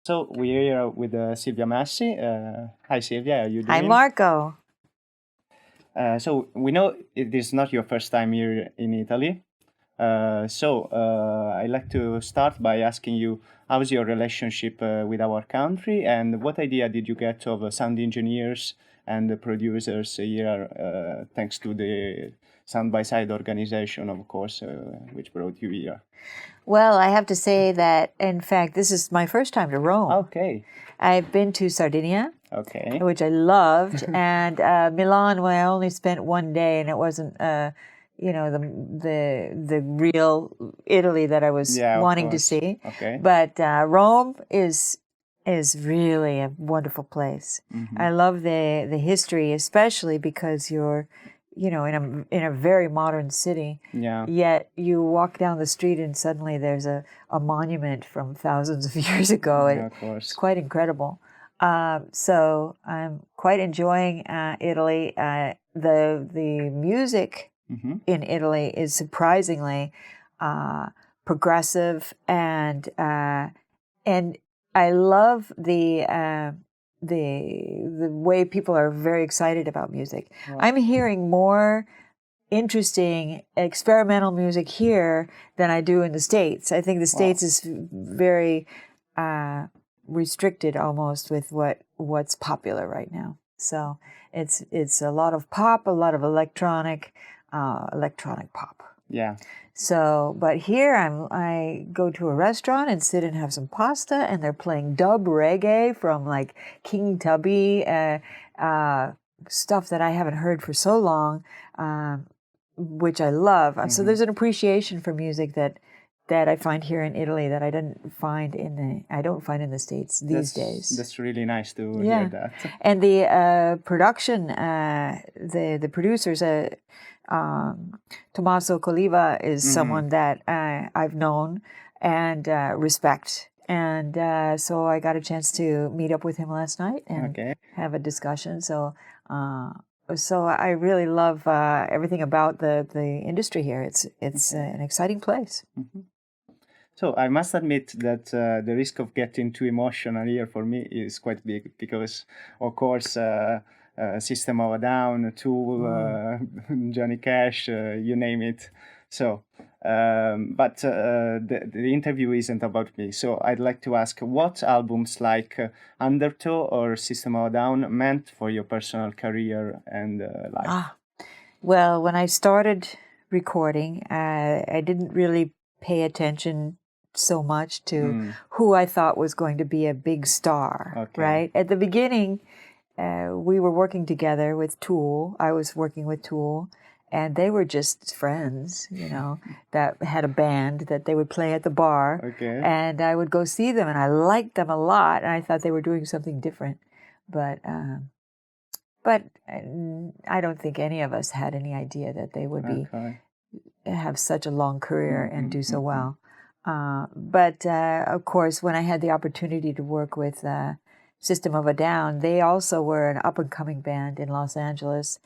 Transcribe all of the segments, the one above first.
So we're here with Sylvia Massy. Hi Sylvia, how are you doing? Hi, Marco. So we know it is not your first time here in Italy. I'd like to start by asking you, how's your relationship with our country, and what idea did you get of sound engineers and the producers here, thanks to the Sound by Side organization, of course, which brought you here? Well, I have to say that, in fact, this is my first time to Rome. Okay. I've been to Sardinia, Okay. which I loved, and Milan, where I only spent one day, and it wasn't, the real Italy that I was wanting to see. Okay. But Rome is really a wonderful place. Mm-hmm. I love the history, especially because you're, in a very modern city. Yeah. Yet you walk down the street and suddenly there's a monument from thousands of years ago. Yeah, of course. It's quite incredible. So I'm quite enjoying Italy. The music Mm-hmm. in Italy is surprisingly progressive, and I love the way people are very excited about music. Wow. I'm hearing more interesting experimental music here than I do in the States. I think the States is very restricted almost with what's popular right now. So it's a lot of pop, a lot of electronic pop. Yeah. So, but here I go to a restaurant and sit and have some pasta, and they're playing dub reggae from like King Tubby, stuff that I haven't heard for so long, which I love. Mm-hmm. So there's an appreciation for music that I find here in Italy that I don't find in the States these days. That's really nice to hear that. And the production, the producers. Tommaso Coliva is someone that I've known and respect. And so I got a chance to meet up with him last night and have a discussion. So I really love everything about the industry here. It's an exciting place. Mm-hmm. So I must admit that the risk of getting too emotional here for me is quite big because, of course, System of a Down, Tool, Johnny Cash, you name it. So, but the interview isn't about me. So I'd like to ask what albums like Undertow or System of a Down meant for your personal career and life? Well, when I started recording, I didn't really pay attention so much to who I thought was going to be a big star, right? At the beginning, we were working together with Tool. I was working with Tool, and they were just friends, that had a band that they would play at the bar. Okay. And I would go see them, and I liked them a lot, and I thought they were doing something different. But I don't think any of us had any idea that they would have such a long career and do so well. But of course, when I had the opportunity to work with System of a Down, they also were an up-and-coming band in Los Angeles,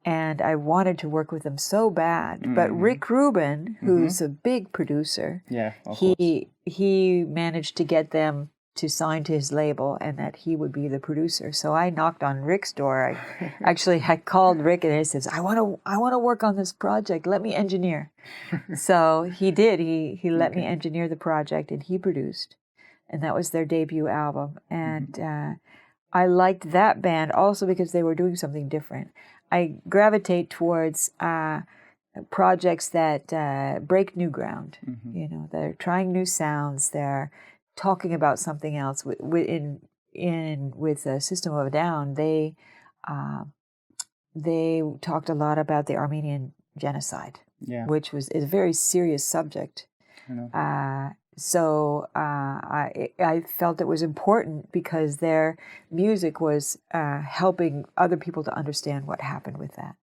and I wanted to work with them so bad. But Rick Rubin, who's a big producer, he managed to get them to sign to his label and that he would be the producer. So I knocked on Rick's door. I called Rick and I said, I want to work on this project. Let me engineer. So he did. He let me engineer the project, and he produced. And that was their debut album. And I liked that band also because they were doing something different. I gravitate towards projects that break new ground. They're trying new sounds. They're talking about something else. With System of a Down, they talked a lot about the Armenian genocide, which is a very serious subject. So I felt it was important because their music was helping other people to understand what happened with that.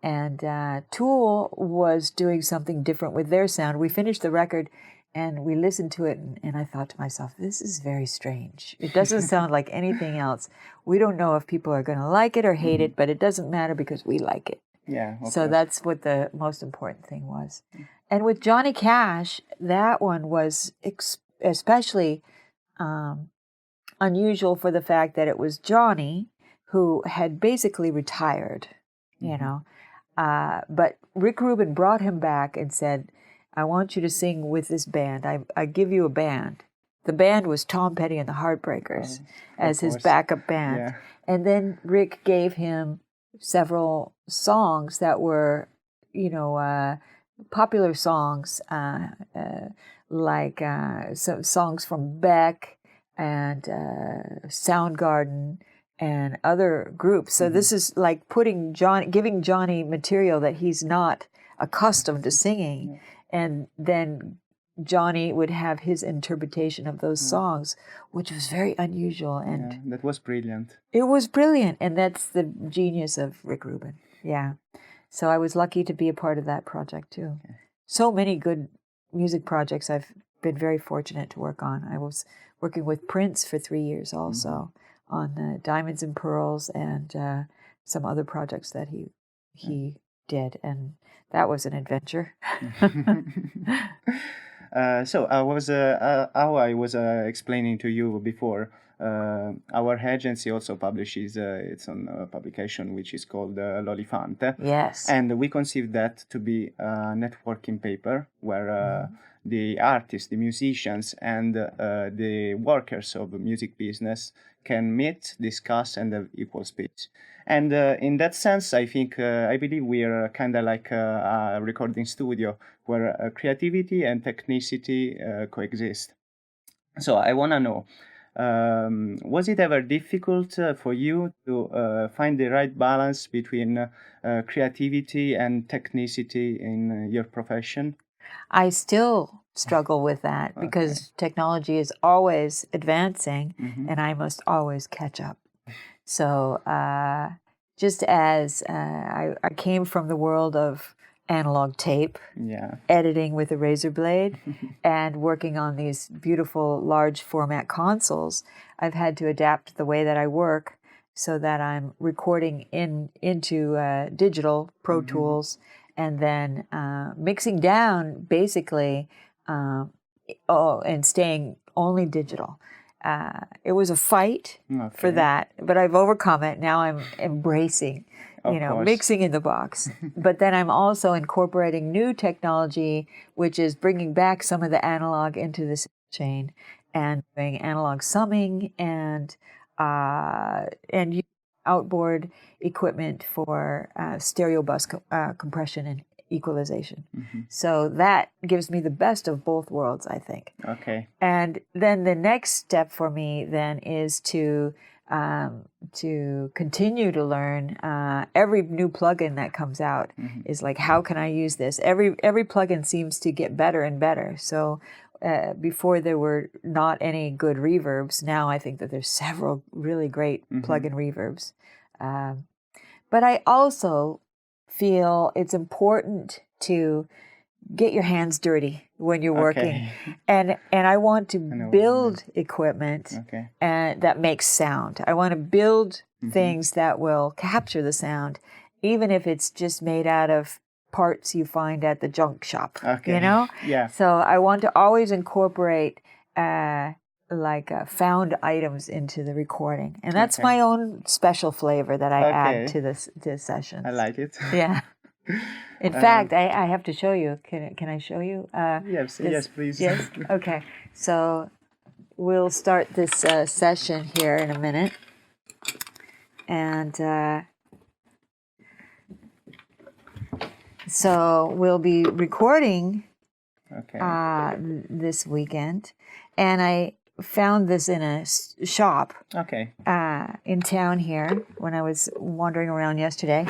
And Tool was doing something different with their sound. We finished the record and we listened to it, and I thought to myself, this is very strange. It doesn't sound like anything else. We don't know if people are going to like it or hate it, but it doesn't matter because we like it. Yeah. So that's what the most important thing was. And with Johnny Cash, that one was especially unusual for the fact that it was Johnny who had basically retired, you know. But Rick Rubin brought him back and said, I want you to sing with this band. I give you a band. The band was Tom Petty and the Heartbreakers as his backup band. Yeah. And then Rick gave him several songs that were, you know, popular songs, like some songs from Beck and Soundgarden and other groups. So this is like giving Johnny material that he's not accustomed to singing, and then Johnny would have his interpretation of those songs, which was very unusual. And that was brilliant. It was brilliant, and that's the genius of Rick Rubin. Yeah. So I was lucky to be a part of that project too. Okay. So many good music projects I've been very fortunate to work on. I was working with Prince for 3 years also on Diamonds and Pearls and some other projects that he did, and that was an adventure. So I was how I was explaining to you before. Our agency also publishes its own publication, which is called L'Olifante. Yes. And we conceive that to be a networking paper where the artists, the musicians, and the workers of the music business can meet, discuss, and have equal speech. And in that sense, I believe we are kind of like a recording studio where creativity and technicity coexist. So I want to know, was it ever difficult for you to find the right balance between creativity and technicity in your profession? I still struggle with that because technology is always advancing and I must always catch up. So just as I came from the world of analog tape, editing with a razor blade, and working on these beautiful large format consoles, I've had to adapt the way that I work so that I'm recording into digital Pro Tools and then mixing down basically and staying only digital. It was a fight for that, but I've overcome it. Now I'm embracing, mixing in the box. But then I'm also incorporating new technology, which is bringing back some of the analog into this chain and doing analog summing and outboard equipment for stereo bus compression and equalization. So that gives me the best of both worlds, I think. Okay. And then the next step for me then is to continue to learn. Every new plugin that comes out is like, how can I use this? Every plugin seems to get better and better. So before there were not any good reverbs. Now I think that there's several really great plugin reverbs. But I also feel it's important to get your hands dirty when you're working. And I want to build equipment and that makes sound. I want to build things that will capture the sound, even if it's just made out of parts you find at the junk shop, Yeah. So I want to always incorporate found items into the recording. And that's my own special flavor that I add to this sessions. I like it. Yeah. In fact, I have to show you. Can I show you? Yes, please. Yes? Okay. So we'll start this session here in a minute. And so we'll be recording this weekend. And I found this in a shop in town here when I was wandering around yesterday.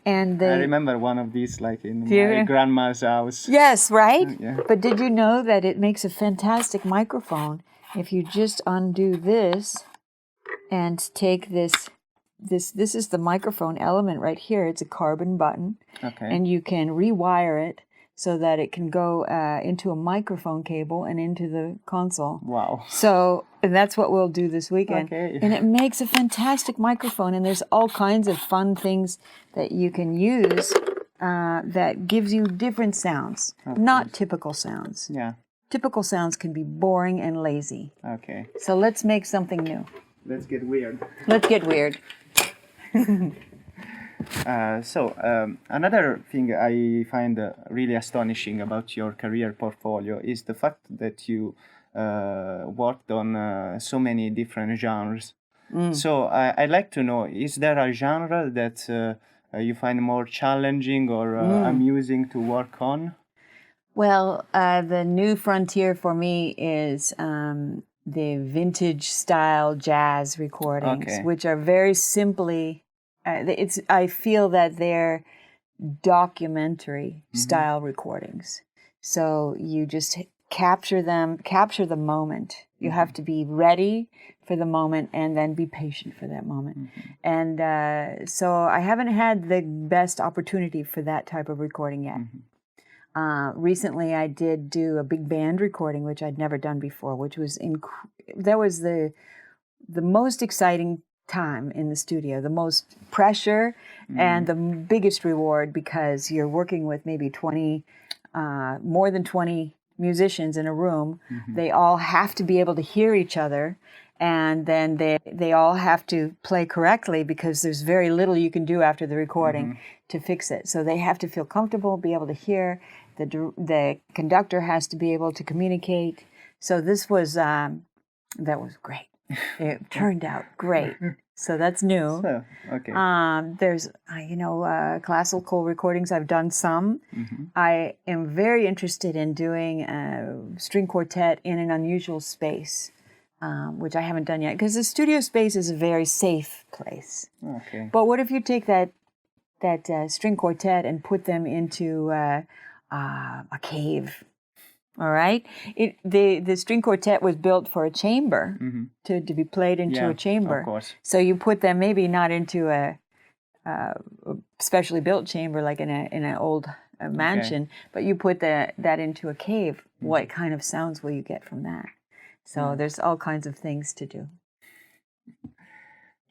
And I remember one of these like in my grandma's house. Yes, right? Yeah. But did you know that it makes a fantastic microphone if you just undo this and take this is the microphone element right here. It's a carbon button. And you can rewire it so that it can go into a microphone cable and into the console. Wow. So and that's what we'll do this weekend. And it makes a fantastic microphone, and there's all kinds of fun things that you can use that gives you different sounds, not typical sounds. Yeah. typical sounds can be boring and lazy. Okay. So let's make something new. Let's get weird. Let's get weird. Another thing I find really astonishing about your career portfolio is the fact that you worked on so many different genres. So I'd like to know, is there a genre that you find more challenging or amusing to work on? Well, the new frontier for me is the vintage style jazz recordings, which are very simply, I feel that they're documentary style recordings. So you just capture the moment. You have to be ready for the moment and then be patient for that moment. And so I haven't had the best opportunity for that type of recording yet. Recently, I did do a big band recording, which I'd never done before, which was that was the most exciting time in the studio, the most pressure and the biggest reward, because you're working with maybe more than 20 musicians in a room. They all have to be able to hear each other, and then they all have to play correctly, because there's very little you can do after the recording to fix it. So they have to feel comfortable, be able to hear. The conductor has to be able to communicate. So this was that was great. It turned out great. So that's new. So, okay. There's classical recordings. I've done some. I am very interested in doing a string quartet in an unusual space, which I haven't done yet, because the studio space is a very safe place. Okay. But what if you take that string quartet and put them into a cave? All right. The string quartet was built for a chamber to be played into a chamber. Of course. So you put them maybe not into a specially built chamber like in an old mansion, but you put that into a cave. What kind of sounds will you get from that? So there's all kinds of things to do.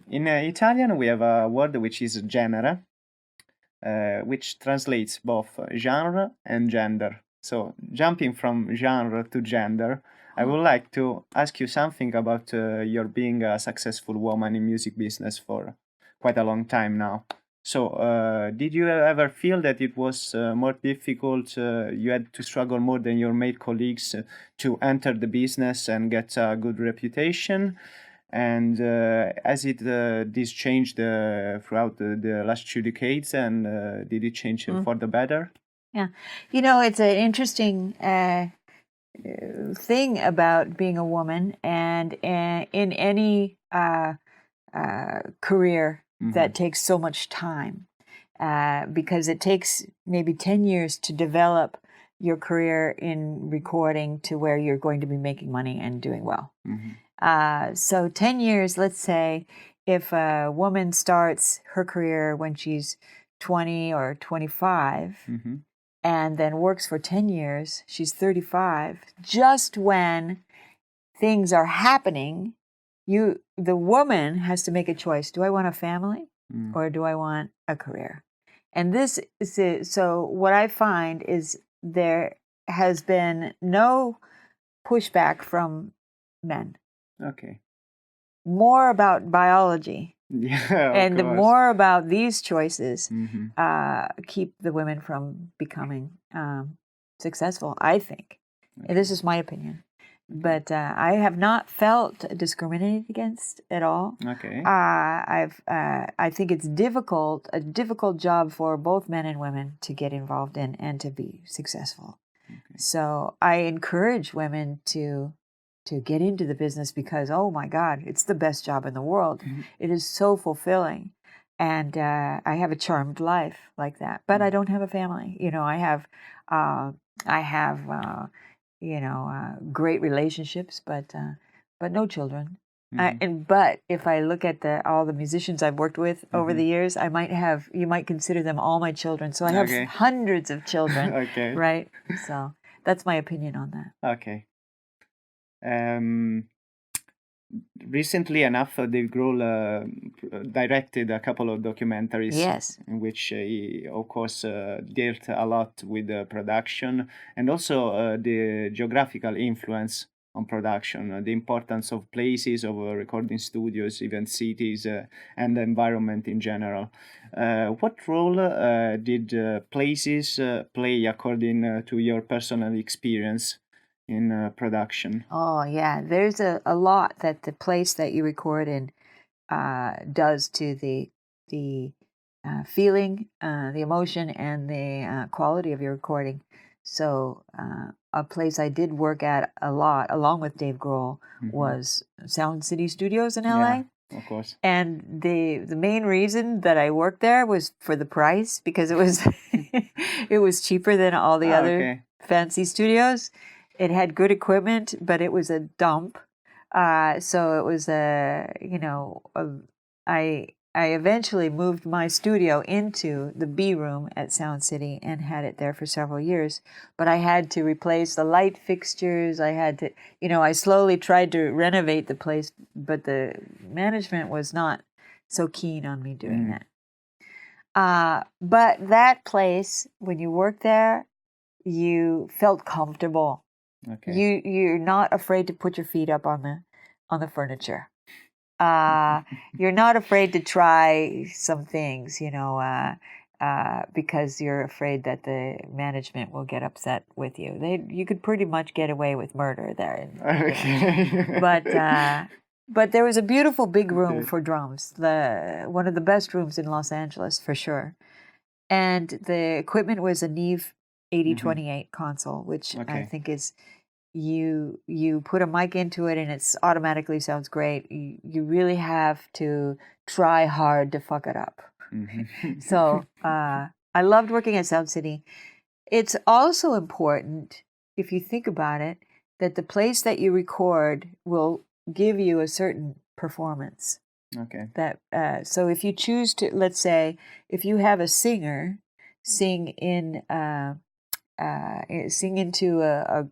In Italian, we have a word which is genere, which translates both genre and gender. So, jumping from genre to gender, I would like to ask you something about your being a successful woman in music business for quite a long time now. So, did you ever feel that it was more difficult, you had to struggle more than your male colleagues to enter the business and get a good reputation? And has this changed throughout the last 2 decades, and did it change for the better? Yeah. It's an interesting thing about being a woman, and in any career that takes so much time, because it takes maybe 10 years to develop your career in recording to where you're going to be making money and doing well. So 10 years, let's say, if a woman starts her career when she's 20 or 25, and then works for 10 years, she's 35, just when things are happening, the woman has to make a choice. Do I want a family or do I want a career? And so what I find is there has been no pushback from men. Okay. More about biology. Yeah, and the course. more about these choices keep the women from becoming successful, I think. Okay. This is my opinion. But I have not felt discriminated against at all. Okay. I think it's a difficult job for both men and women to get involved in and to be successful. Okay. So I encourage women to get into the business, because, oh my God, it's the best job in the world. It is so fulfilling. And I have a charmed life like that. But I don't have a family. I have great relationships, but no children. But if I look at all the musicians I've worked with over the years, you might consider them all my children. So I have hundreds of children, okay. Right? So that's my opinion on that. Okay. recently enough, Dave Grohl directed a couple of documentaries. Yes. In which he, of course, dealt a lot with the production and also the geographical influence on production, the importance of places, of recording studios, even cities, and the environment in general. What role did places play according to your personal experience in production? Oh, yeah. There's a lot that the place that you record in does to the feeling, the emotion, and the quality of your recording. So a place I did work at a lot, along with Dave Grohl, was Sound City Studios in LA. Yeah, of course. And the main reason that I worked there was for the price, because it was it was cheaper than all the other fancy studios. It had good equipment, but it was a dump. So it was I eventually moved my studio into the B room at Sound City and had it there for several years. But I had to replace the light fixtures. I had to, I slowly tried to renovate the place, but the management was not so keen on me doing that. But that place, when you worked there, you felt comfortable. Okay. You're not afraid to put your feet up on the furniture. You're not afraid to try some things, because you're afraid that the management will get upset with you. You could pretty much get away with murder there. Okay. But there was a beautiful big room for drums, one of the best rooms in Los Angeles for sure. And the equipment was a Neve 8028 console, which I think is, you put a mic into it and it's automatically sounds great. You really have to try hard to fuck it up. So I loved working at Sound City. It's also important, if you think about it, that the place that you record will give you a certain performance. Okay. So if you choose to, let's say, if you have a singer sing into a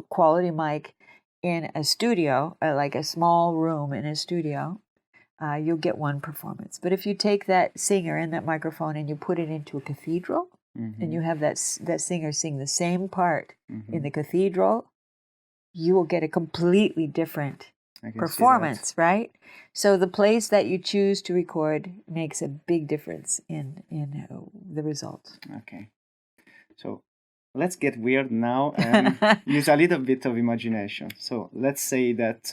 quality mic in a studio, like a small room in a studio, you'll get one performance. But if you take that singer and that microphone and you put it into a cathedral, and you have that singer sing the same part in the cathedral, you will get a completely different performance, right? So the place that you choose to record makes a big difference in the result. Okay. So let's get weird now and use a little bit of imagination. So let's say that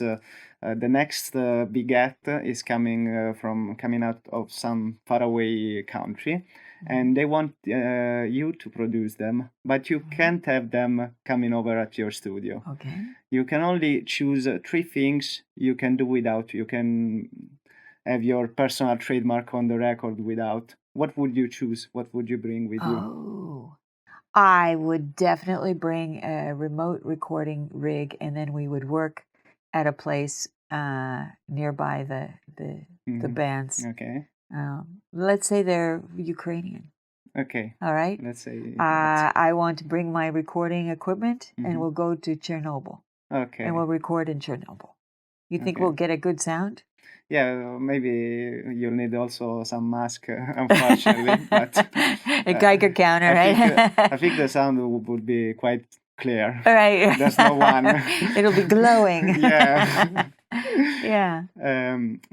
the next big act is coming out of some faraway country, and they want you to produce them, but you can't have them coming over at your studio. Okay. You can only choose 3 things you can do without. You can have your personal trademark on the record without. What would you choose? What would you bring with you? I would definitely bring a remote recording rig, and then we would work at a place nearby the bands. Okay. Let's say they're Ukrainian. Okay. All right. Let's say. I want to bring my recording equipment, and we'll go to Chernobyl. Okay. And we'll record in Chernobyl. You think we'll get a good sound? Yeah, maybe you'll need also some mask, unfortunately. But a Geiger counter, right? I think the sound would be quite clear. Right. There's no one. It'll be glowing. Yeah. Yeah.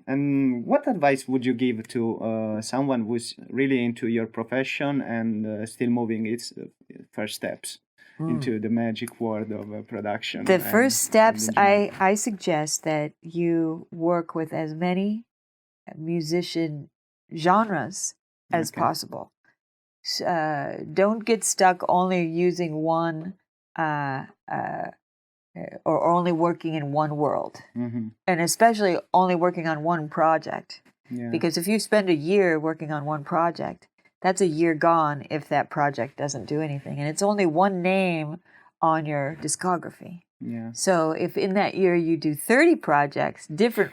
And what advice would you give to someone who's really into your profession and still moving its first steps into the magic world of production? The first steps, I suggest that you work with as many musician genres as possible. Don't get stuck only using one or only working in one world, and especially only working on one project. Yeah. Because if you spend a year working on one project, that's a year gone if that project doesn't do anything. And it's only one name on your discography. Yeah. So if in that year you do 30 projects, different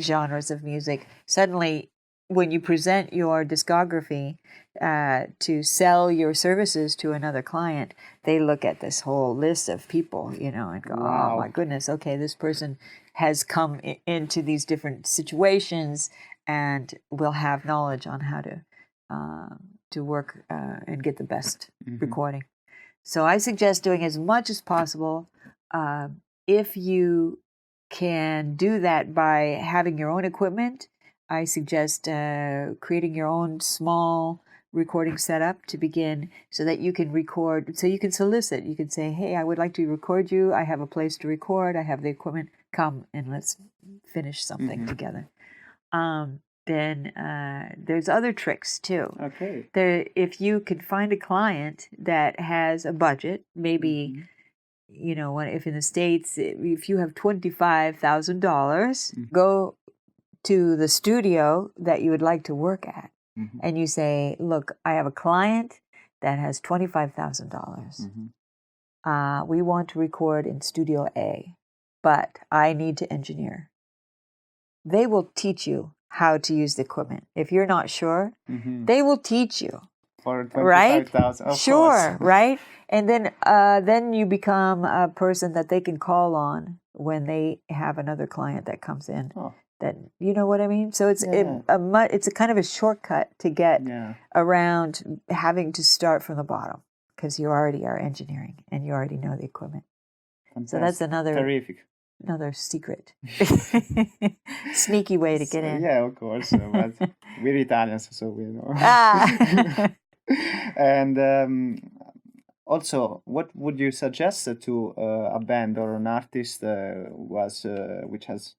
genres of music, suddenly when you present your discography, to sell your services to another client, they look at this whole list of people, and go, oh my goodness, okay, this person has come into these different situations and will have knowledge on how to work and get the best recording. So I suggest doing as much as possible. If you can do that by having your own equipment, I suggest creating your own small recording setup to begin, so that you can record, so you can solicit. You can say, hey, I would like to record you. I have a place to record. I have the equipment. Come and let's finish something together. Then there's other tricks too. Okay. If you could find a client that has a budget, maybe, if in the States, if you have $25,000, go to the studio that you would like to work at. And you say, look, I have a client that has $25,000. We want to record in Studio A, but I need to engineer. They will teach you how to use the equipment. If you're not sure, they will teach you. For $25,000, right? Sure, right? And then you become a person that they can call on when they have another client that comes in. Oh. That, you know what I mean? So it's it's a kind of a shortcut to get around having to start from the bottom, because you already are engineering and you already know the equipment. Fantastic. So that's terrific. Another secret, sneaky way to get in. Yeah, of course. But we're Italians, so we know. And also, what would you suggest to a band or an artist which has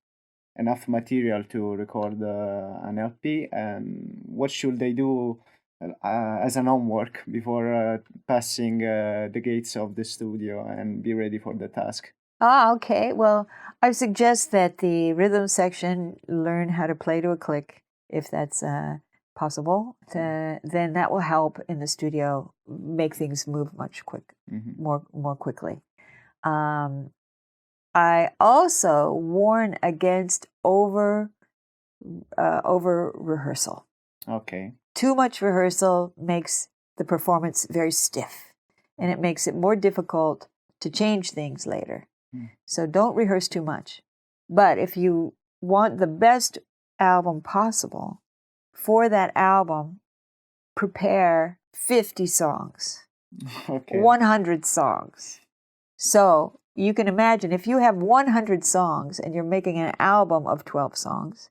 enough material to record an LP, and what should they do as an homework before passing the gates of the studio and be ready for the task? Okay. Well, I suggest that the rhythm section learn how to play to a click, if that's possible. Then that will help in the studio make things move much more quickly. I also warn against over rehearsal. Okay. Too much rehearsal makes the performance very stiff, and it makes it more difficult to change things later. So don't rehearse too much. But if you want the best album possible, for that album, prepare 50 songs, 100 songs. So you can imagine, if you have 100 songs and you're making an album of 12 songs,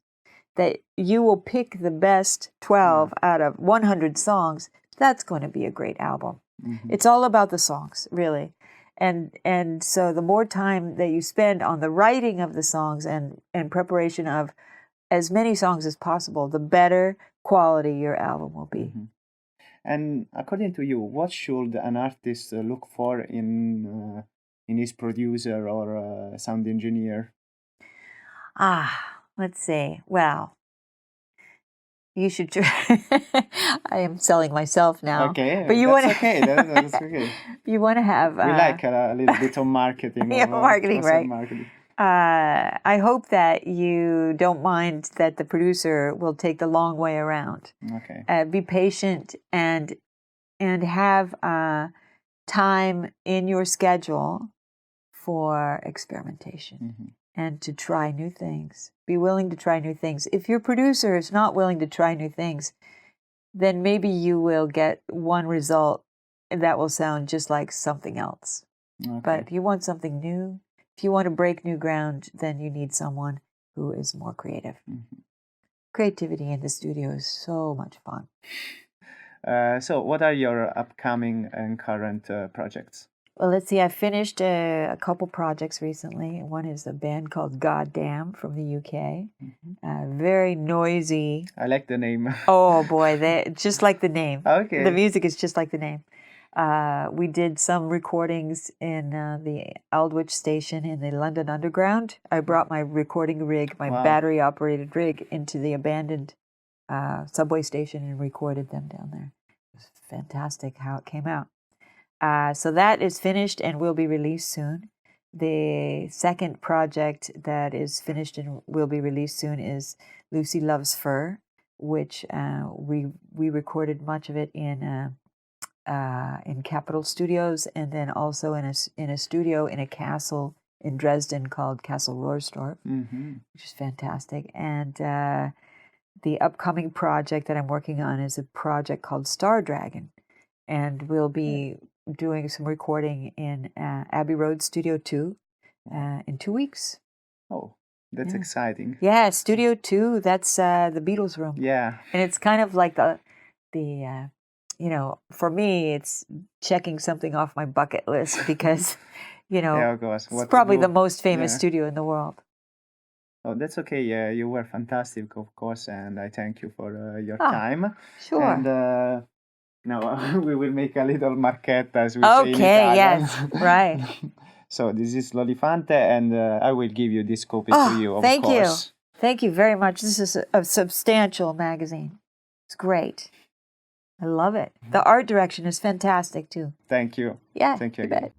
that you will pick the best 12 out of 100 songs. That's going to be a great album. It's all about the songs, really. And so the more time that you spend on the writing of the songs and preparation of as many songs as possible, the better quality your album will be. And according to you, what should an artist look for in his producer or sound engineer? Let's see. Well, you should try. I am selling myself now. Okay, but that's okay. That's okay. You want to have. We like a little bit of marketing. Marketing, right? Marketing. I hope that you don't mind that the producer will take the long way around. Okay. Be patient and have time in your schedule for experimentation and to try new things. Be willing to try new things. If your producer is not willing to try new things, then maybe you will get one result that will sound just like something else. Okay. But if you want something new, if you want to break new ground, then you need someone who is more creative. Creativity in the studio is so much fun. So what are your upcoming and current projects? Well, let's see. I finished a couple projects recently. One is a band called Goddamn from the UK. Very noisy. I like the name. Oh boy, just like the name. Okay. The music is just like the name. We did some recordings in the Aldwych station in the London Underground. I brought my recording rig, my battery-operated rig, into the abandoned subway station and recorded them down there. It was fantastic how it came out. So that is finished and will be released soon. The second project that is finished and will be released soon is Lucy Loves Fur. which we recorded much of it in Capitol Studios, and then also in a studio in a castle in Dresden called Castle Rohrsdorf, which is fantastic. And the upcoming project that I'm working on is a project called Star Dragon, and we'll be doing some recording in Abbey Road Studio 2 in 2 weeks. Oh, that's exciting. Yeah, Studio 2, that's the Beatles room. Yeah. And it's kind of like the for me, it's checking something off my bucket list because, it's probably the most famous studio in the world. Oh, that's okay. Yeah, you were fantastic, of course, and I thank you for your time. Sure. And now we will make a little marchetta, as we say in Italian. Okay, yes, right. So this is L'Olifante, and I will give you this copy to you, of thank course. you. Thank you very much. This is a substantial magazine. It's great. I love it. The art direction is fantastic, too. Thank you. Yeah, Thank you you again. bet.